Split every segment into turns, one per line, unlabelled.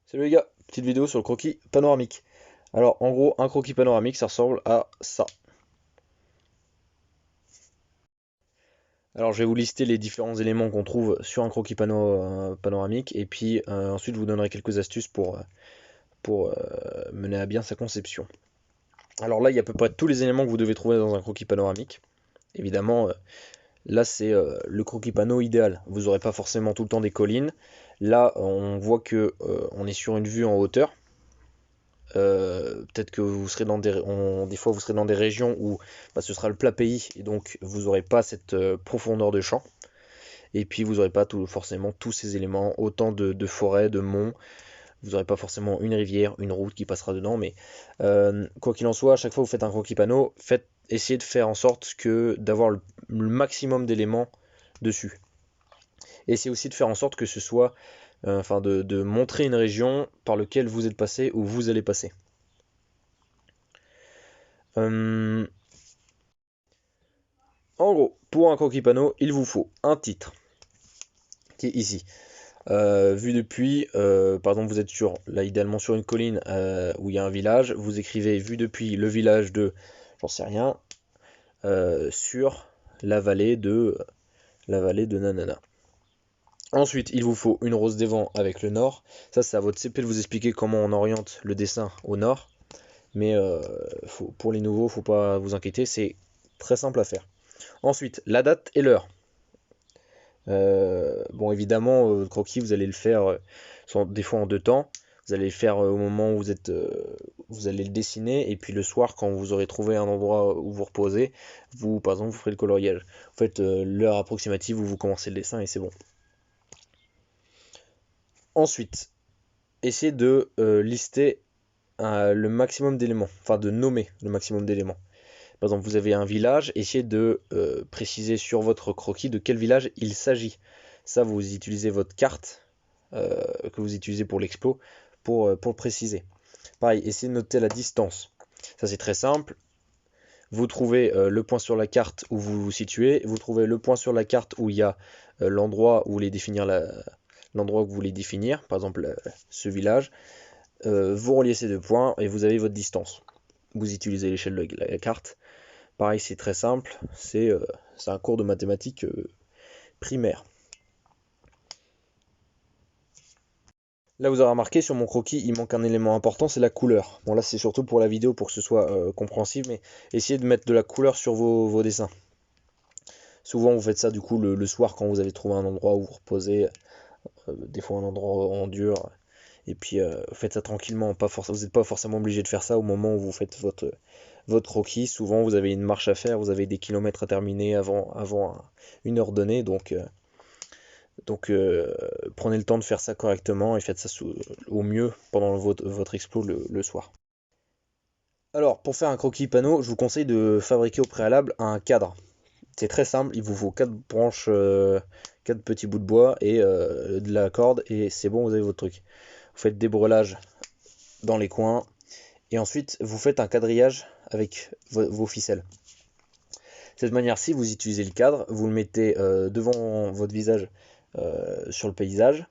Salut les gars, petite vidéo sur le croquis panoramique. Alors en gros, un croquis panoramique, ça ressemble à ça. Alors je vais vous lister les différents éléments qu'on trouve sur un croquis panoramique et puis ensuite je vous donnerai quelques astuces pour mener à bien sa conception. Alors là, il y a à peu près tous les éléments que vous devez trouver dans un croquis panoramique. Évidemment, là c'est le croquis pano idéal. Vous n'aurez pas forcément tout le temps des collines. Là, on voit que on est sur une vue en hauteur. Peut-être que vous serez dans des fois vous serez dans des régions où bah, ce sera le plat pays et donc vous n'aurez pas cette profondeur de champ et puis vous n'aurez pas forcément tous ces éléments, autant de forêts, de monts, vous n'aurez pas forcément une rivière, une route qui passera dedans, mais quoi qu'il en soit, à chaque fois que vous faites un croquis panneau, essayez de faire en sorte que d'avoir le maximum d'éléments dessus. Et essayez aussi de faire en sorte que ce soit, enfin de montrer une région par laquelle vous êtes passé ou vous allez passer. Euh, En gros, pour un croquis panneau, il vous faut un titre, qui est ici. Vu depuis, par exemple, vous êtes là idéalement sur une colline où il y a un village, vous écrivez vu depuis le village de, j'en sais rien, sur la vallée de nanana. Ensuite, il vous faut une rose des vents avec le nord. Ça, c'est à votre CP de vous expliquer comment on oriente le dessin au nord. Mais pour les nouveaux, faut pas vous inquiéter, c'est très simple à faire. Ensuite, la date et l'heure. Bon, évidemment, le croquis, vous allez le faire des fois en deux temps. Vous allez le faire au moment où vous allez le dessiner, et puis le soir, quand vous aurez trouvé un endroit où vous reposez, par exemple, vous ferez le coloriage. Vous faites l'heure approximative où vous commencez le dessin et c'est bon. Ensuite, essayez de lister le maximum d'éléments, enfin de nommer le maximum d'éléments. Par exemple, vous avez un village, essayez de préciser sur votre croquis de quel village il s'agit. Ça, vous utilisez votre carte que vous utilisez pour l'explo pour le préciser. Pareil, essayez de noter la distance. Ça, c'est très simple. Vous trouvez le point sur la carte où vous vous situez. Vous trouvez le point sur la carte où il y a l'endroit où vous voulez définir l'endroit que vous voulez définir, par exemple ce village. Vous reliez ces deux points et vous avez votre distance. Vous utilisez l'échelle de la carte. Pareil, c'est très simple, c'est un cours de mathématiques primaire. Là, vous aurez remarqué sur mon croquis, il manque un élément important, c'est la couleur. Bon, là, c'est surtout pour la vidéo, pour que ce soit compréhensible, mais essayez de mettre de la couleur sur vos dessins. Souvent, vous faites ça du coup le soir quand vous avez trouvé un endroit où vous reposez, des fois un endroit en dur, et puis faites ça tranquillement. Vous n'êtes pas forcément obligé de faire ça au moment où vous faites votre croquis. Souvent, vous avez une marche à faire, vous avez des kilomètres à terminer avant une heure donnée, donc prenez le temps de faire ça correctement et faites ça au mieux pendant votre explo le soir. Alors, pour faire un croquis panneau, je vous conseille de fabriquer au préalable un cadre. C'est très simple, il vous faut 4 branches, 4 petits bouts de bois et de la corde, et c'est bon, vous avez votre truc. Vous faites des brelages dans les coins, et ensuite vous faites un quadrillage avec vos ficelles. De cette manière-ci, vous utilisez le cadre, vous le mettez devant votre visage sur le paysage,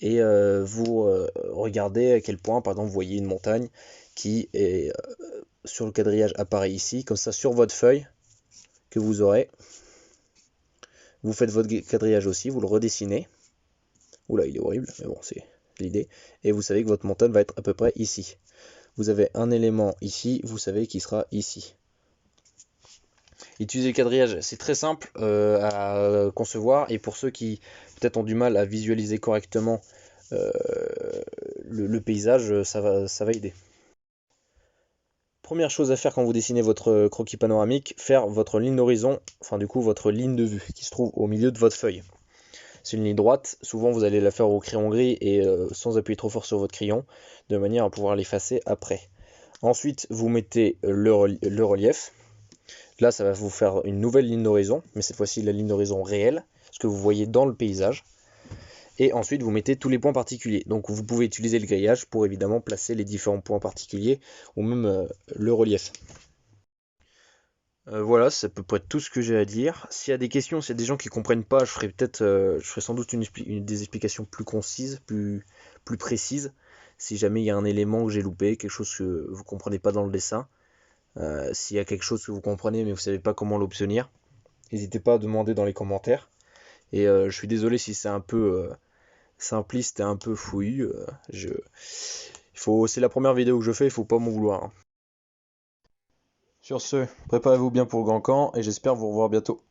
et vous regardez à quel point, par exemple, vous voyez une montagne qui est sur le quadrillage apparaît ici, comme ça sur votre feuille que vous aurez, vous faites votre quadrillage aussi, vous le redessinez. Oula, il est horrible, mais bon, c'est l'idée. Et vous savez que votre montagne va être à peu près ici. Vous avez un élément ici, vous savez qu'il sera ici. Utiliser le quadrillage, c'est très simple à concevoir, et pour ceux qui peut-être ont du mal à visualiser correctement euh, le paysage, ça va aider. Première chose à faire quand vous dessinez votre croquis panoramique, faire votre ligne d'horizon, enfin du coup votre ligne de vue qui se trouve au milieu de votre feuille. C'est une ligne droite, souvent vous allez la faire au crayon gris et sans appuyer trop fort sur votre crayon, de manière à pouvoir l'effacer après. Ensuite, vous mettez le relief. Là, ça va vous faire une nouvelle ligne d'horizon, mais cette fois-ci la ligne d'horizon réelle, ce que vous voyez dans le paysage. Et ensuite, vous mettez tous les points particuliers. Donc, vous pouvez utiliser le grillage pour évidemment placer les différents points particuliers ou même le relief. Voilà, c'est à peu près tout ce que j'ai à dire. S'il y a des questions, s'il y a des gens qui comprennent pas, je ferai sans doute des explications plus concises, plus précises. Si jamais il y a un élément que j'ai loupé, quelque chose que vous comprenez pas dans le dessin, s'il y a quelque chose que vous comprenez mais vous savez pas comment l'obtenir, n'hésitez pas à demander dans les commentaires. Et je suis désolé si c'est un peu simpliste et un peu fouillis. C'est la première vidéo que je fais, il faut pas m'en vouloir, hein. Sur ce, préparez-vous bien pour le grand camp et j'espère vous revoir bientôt.